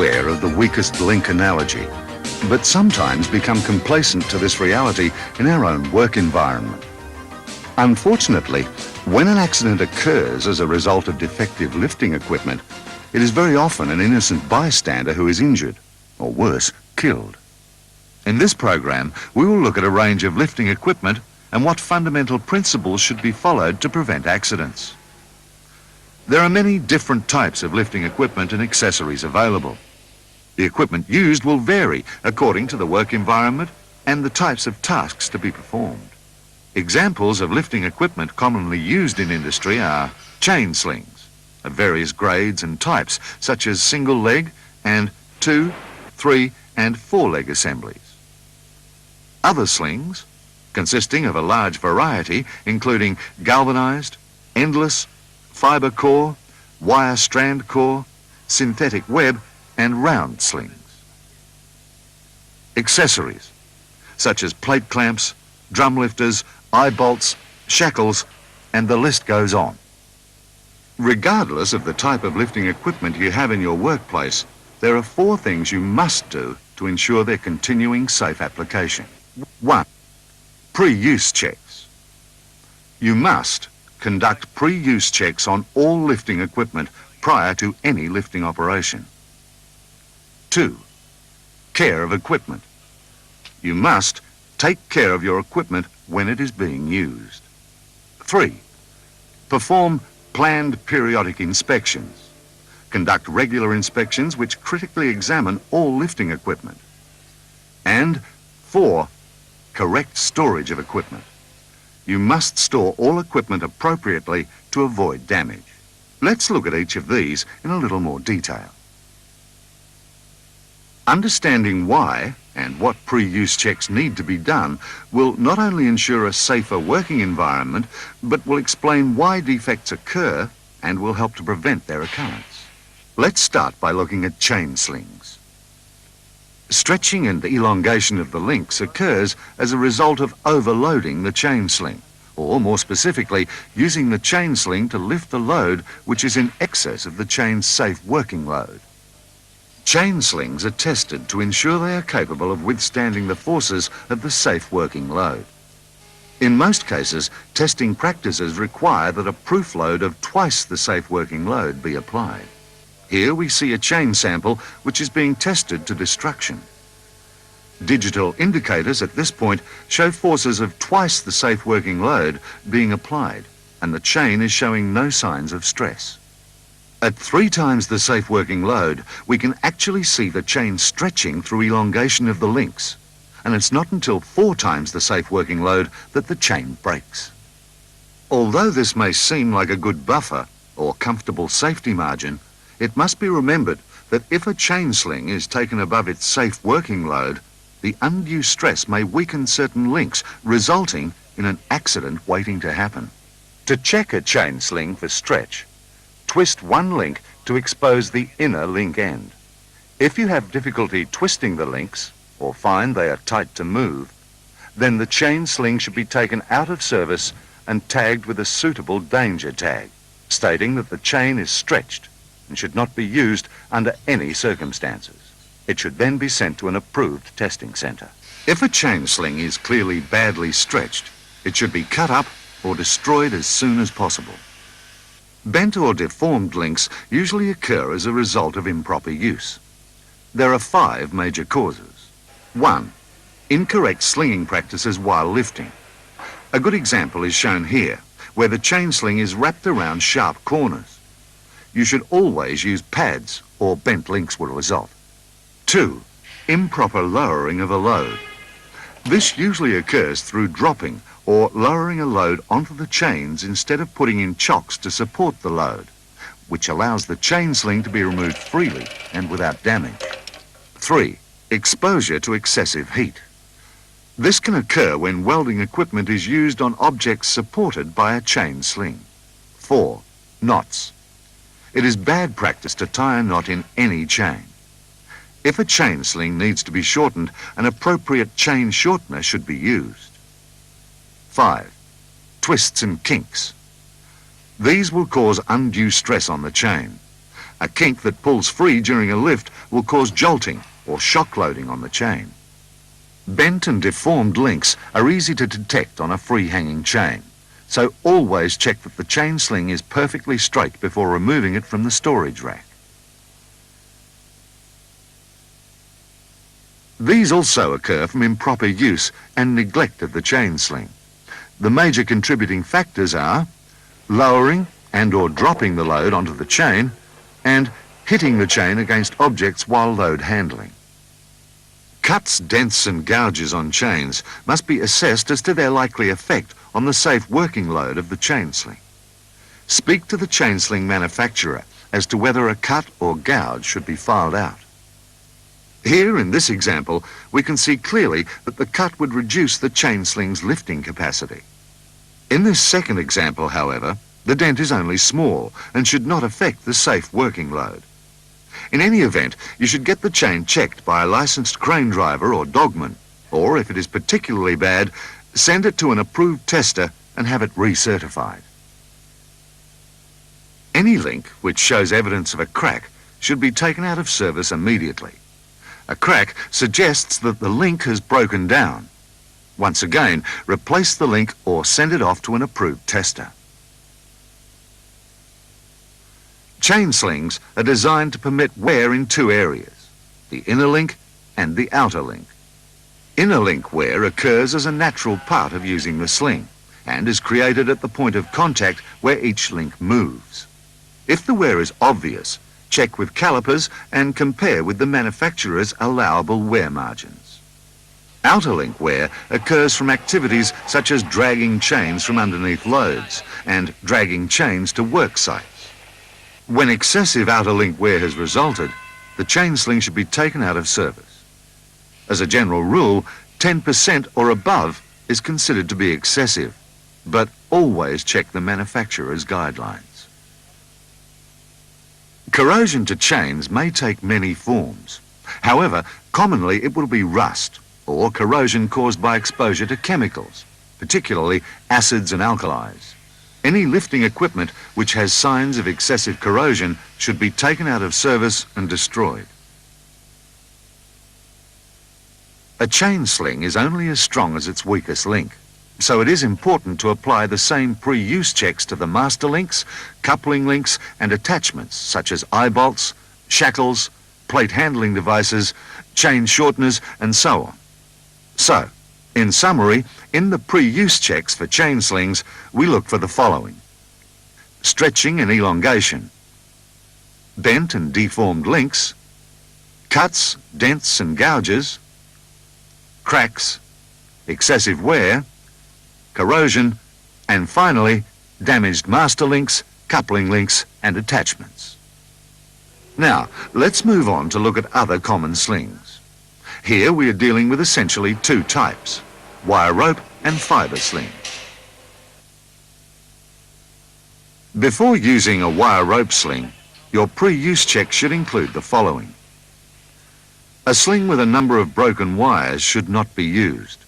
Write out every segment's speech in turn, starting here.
aware of the weakest link analogy, but sometimes become complacent to this reality in our own work environment. Unfortunately, when an accident occurs as a result of defective lifting equipment, it is very often an innocent bystander who is injured, or worse, killed. In this program, we will look at a range of lifting equipment and what fundamental principles should be followed to prevent accidents. There are many different types of lifting equipment and accessories available. The equipment used will vary according to the work environment and the types of tasks to be performed. Examples of lifting equipment commonly used in industry are chain slings of various grades and types, such as single leg and 2, 3 and 4 leg assemblies. Other slings, consisting of a large variety, including galvanized, endless, fiber core, wire strand core, synthetic web and round slings. Accessories, such as plate clamps, drum lifters, eye bolts, shackles, and the list goes on. Regardless of the type of lifting equipment you have in your workplace, there are 4 things you must do to ensure their continuing safe application. 1. Pre-use checks. You must conduct pre-use checks on all lifting equipment prior to any lifting operation. 2. Care of equipment. You must take care of your equipment when it is being used. 3. Perform planned periodic inspections. Conduct regular inspections which critically examine all lifting equipment. And 4. Correct storage of equipment. You must store all equipment appropriately to avoid damage. Let's look at each of these in a little more detail. Understanding why and what pre-use checks need to be done will not only ensure a safer working environment, but will explain why defects occur and will help to prevent their occurrence. Let's start by looking at chain slings. Stretching and elongation of the links occurs as a result of overloading the chain sling, or more specifically, using the chain sling to lift the load which is in excess of the chain's safe working load. Chain slings are tested to ensure they are capable of withstanding the forces of the safe working load. In most cases, testing practices require that a proof load of twice the safe working load be applied. Here we see a chain sample which is being tested to destruction. Digital indicators at this point show forces of twice the safe working load being applied, and the chain is showing no signs of stress. At 3 times the safe working load, we can actually see the chain stretching through elongation of the links, and it's not until 4 times the safe working load that the chain breaks. Although this may seem like a good buffer or comfortable safety margin, it must be remembered that if a chain sling is taken above its safe working load, the undue stress may weaken certain links, resulting in an accident waiting to happen. To check a chain sling for stretch, twist one link to expose the inner link end. If you have difficulty twisting the links, or find they are tight to move, then the chain sling should be taken out of service and tagged with a suitable danger tag, stating that the chain is stretched and should not be used under any circumstances. It should then be sent to an approved testing centre. If a chain sling is clearly badly stretched, it should be cut up or destroyed as soon as possible. Bent or deformed links usually occur as a result of improper use. There are 5 major causes. 1. Incorrect slinging practices while lifting. A good example is shown here, where the chain sling is wrapped around sharp corners. You should always use pads or bent links will result. 2. Improper lowering of a load. This usually occurs through dropping or lowering a load onto the chains instead of putting in chocks to support the load, which allows the chain sling to be removed freely and without damage. 3. Exposure to excessive heat. This can occur when welding equipment is used on objects supported by a chain sling. 4. Knots. It is bad practice to tie a knot in any chain. If a chain sling needs to be shortened, an appropriate chain shortener should be used. 5. Twists and kinks. These will cause undue stress on the chain, A kink that pulls free during a lift will cause jolting or shock loading on the chain. Bent and deformed links are easy to detect on a free-hanging chain, so always check that the chain sling is perfectly straight before removing it from the storage rack. These also occur from improper use and neglect of the chain sling. The major contributing factors are lowering and/or dropping the load onto the chain and hitting the chain against objects while load handling. Cuts, dents and gouges on chains must be assessed as to their likely effect on the safe working load of the chain sling. Speak to the chain sling manufacturer as to whether a cut or gouge should be filed out. Here in this example, we can see clearly that the cut would reduce the chain sling's lifting capacity. In this second example, however, the dent is only small and should not affect the safe working load. In any event, you should get the chain checked by a licensed crane driver or dogman, or if it is particularly bad, send it to an approved tester and have it recertified. Any link which shows evidence of a crack should be taken out of service immediately. A crack suggests that the link has broken down. Once again, replace the link or send it off to an approved tester. Chain slings are designed to permit wear in two areas, the inner link and the outer link. Inner link wear occurs as a natural part of using the sling and is created at the point of contact where each link moves. If the wear is obvious, check with calipers and compare with the manufacturer's allowable wear margins. Outer link wear occurs from activities such as dragging chains from underneath loads and dragging chains to work sites. When excessive outer link wear has resulted, the chain sling should be taken out of service. As a general rule, 10% or above is considered to be excessive, but always check the manufacturer's guidelines. Corrosion to chains may take many forms. However, commonly it will be rust or corrosion caused by exposure to chemicals, particularly acids and alkalis. Any lifting equipment which has signs of excessive corrosion should be taken out of service and destroyed. A chain sling is only as strong as its weakest link, so it is important to apply the same pre-use checks to the master links, coupling links and attachments such as eye bolts, shackles, plate handling devices, chain shorteners and so on. So, in summary, in the pre-use checks for chain slings, we look for the following: stretching and elongation, bent and deformed links, cuts, dents and gouges, cracks, excessive wear, corrosion, and finally, damaged master links, coupling links and attachments. Now, let's move on to look at other common slings. Here we are dealing with essentially two types: wire rope and fibre sling. Before using a wire rope sling, your pre-use check should include the following. A sling with a number of broken wires should not be used.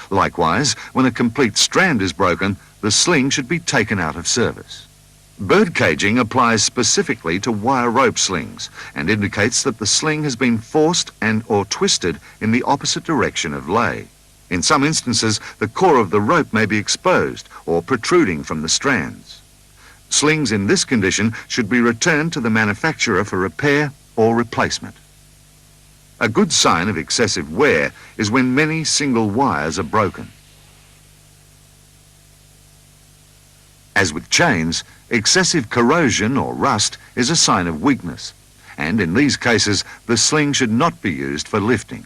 Likewise, when a complete strand is broken, the sling should be taken out of service. Bird caging applies specifically to wire rope slings and indicates that the sling has been forced and/or twisted in the opposite direction of lay. In some instances, the core of the rope may be exposed or protruding from the strands. Slings in this condition should be returned to the manufacturer for repair or replacement. A good sign of excessive wear is when many single wires are broken. As with chains, excessive corrosion or rust is a sign of weakness, and in these cases, the sling should not be used for lifting.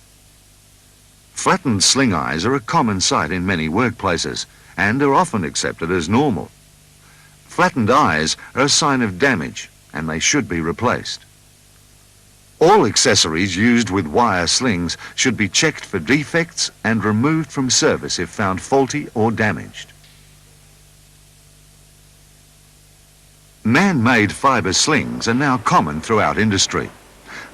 Flattened sling eyes are a common sight in many workplaces and are often accepted as normal. Flattened eyes are a sign of damage and they should be replaced. All accessories used with wire slings should be checked for defects and removed from service if found faulty or damaged. Man-made fibre slings are now common throughout industry.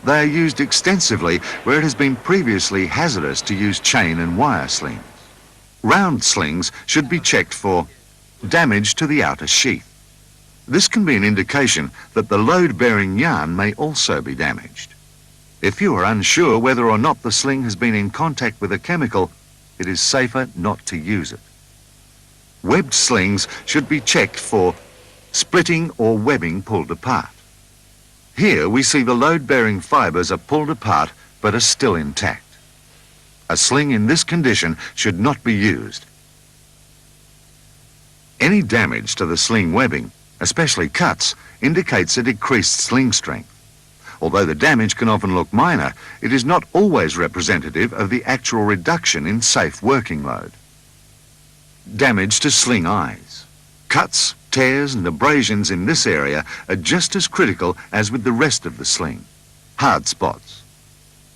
They are used extensively where it has been previously hazardous to use chain and wire slings. Round slings should be checked for damage to the outer sheath, This can be an indication that the load-bearing yarn may also be damaged. If you are unsure whether or not the sling has been in contact with a chemical, it is safer not to use it. Webbed slings should be checked for splitting or webbing pulled apart. Here we see the load-bearing fibres are pulled apart but are still intact. A sling in this condition should not be used. Any damage to the sling webbing, especially cuts, indicates a decreased sling strength. Although the damage can often look minor, it is not always representative of the actual reduction in safe working load. Damage to sling eyes. Cuts, tears and abrasions in this area are just as critical as with the rest of the sling. Hard spots.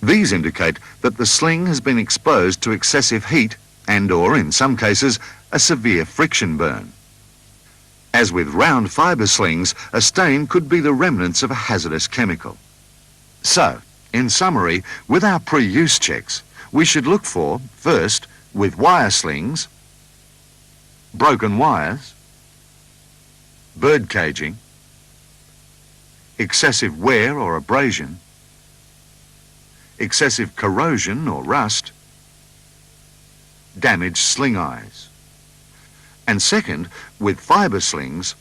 These indicate that the sling has been exposed to excessive heat and/or, in some cases, a severe friction burn. As with round fibre slings, a stain could be the remnants of a hazardous chemical. So, in summary, with our pre-use checks, we should look for, first, with wire slings, broken wires, bird caging, excessive wear or abrasion, excessive corrosion or rust, damaged sling eyes. And second, with fibre slings,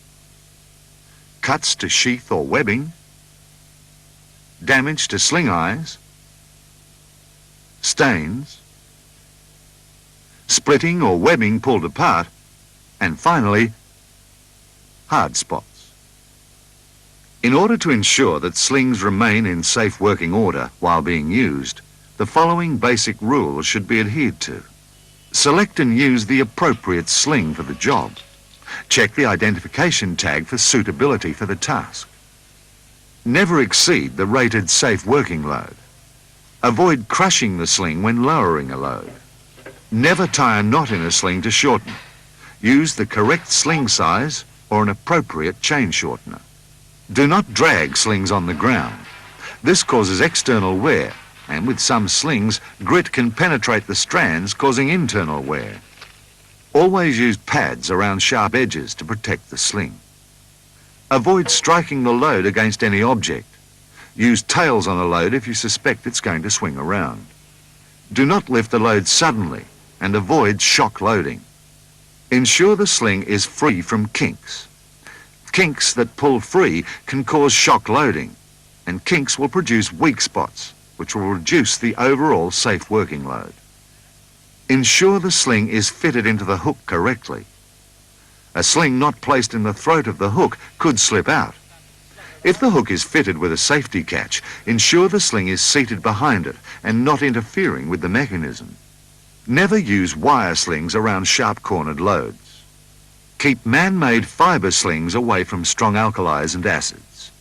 cuts to sheath or webbing, damage to sling eyes, stains, splitting or webbing pulled apart, and finally, hard spots. In order to ensure that slings remain in safe working order while being used, the following basic rules should be adhered to. Select and use the appropriate sling for the job. Check the identification tag for suitability for the task. Never exceed the rated safe working load. Avoid crushing the sling when lowering a load. Never tie a knot in a sling to shorten. Use the correct sling size or an appropriate chain shortener. Do not drag slings on the ground. This causes external wear, and with some slings, grit can penetrate the strands, causing internal wear. Always use pads around sharp edges to protect the sling. Avoid striking the load against any object. Use tails on a load if you suspect it's going to swing around. Do not lift the load suddenly and avoid shock loading. Ensure the sling is free from kinks. Kinks that pull free can cause shock loading, and kinks will produce weak spots, which will reduce the overall safe working load. Ensure the sling is fitted into the hook correctly. A sling not placed in the throat of the hook could slip out. If the hook is fitted with a safety catch, ensure the sling is seated behind it and not interfering with the mechanism. Never use wire slings around sharp-cornered loads. Keep man-made fibre slings away from strong alkalis and acids.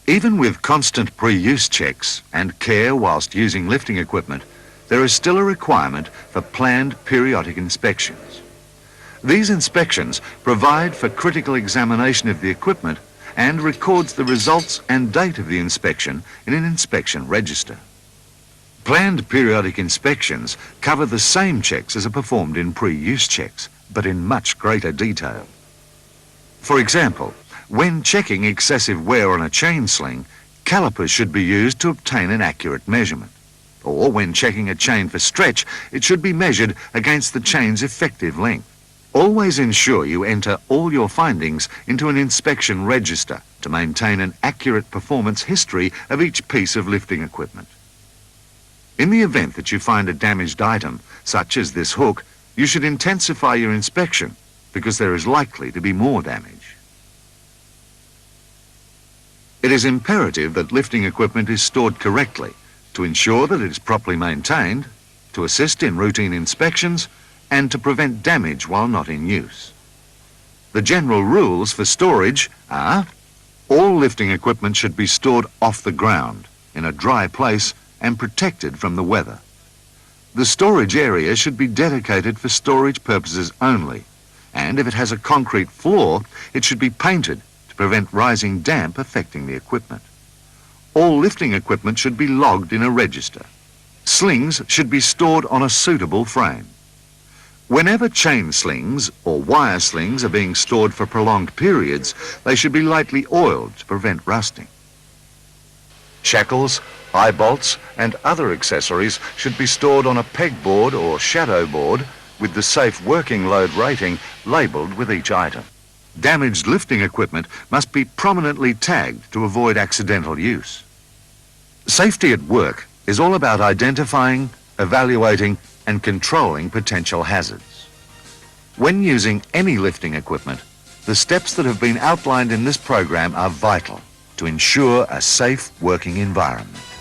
Even with constant pre-use checks and care whilst using lifting equipment, there is still a requirement for planned periodic inspections. These inspections provide for critical examination of the equipment and records the results and date of the inspection in an inspection register. Planned periodic inspections cover the same checks as are performed in pre-use checks, but in much greater detail. For example, when checking excessive wear on a chain sling, calipers should be used to obtain an accurate measurement. Or when checking a chain for stretch, it should be measured against the chain's effective length. Always ensure you enter all your findings into an inspection register to maintain an accurate performance history of each piece of lifting equipment. In the event that you find a damaged item, such as this hook, you should intensify your inspection because there is likely to be more damage. It is imperative that lifting equipment is stored correctly to ensure that it is properly maintained, to assist in routine inspections, and to prevent damage while not in use. The general rules for storage are: all lifting equipment should be stored off the ground, in a dry place, and protected from the weather. The storage area should be dedicated for storage purposes only, and if it has a concrete floor, it should be painted to prevent rising damp affecting the equipment. All lifting equipment should be logged in a register. Slings should be stored on a suitable frame. Whenever chain slings or wire slings are being stored for prolonged periods, they should be lightly oiled to prevent rusting. Shackles, eye bolts and other accessories should be stored on a pegboard or shadow board with the safe working load rating labelled with each item. Damaged lifting equipment must be prominently tagged to avoid accidental use. Safety at work is all about identifying, evaluating and controlling potential hazards. When using any lifting equipment, the steps that have been outlined in this program are vital to ensure a safe working environment.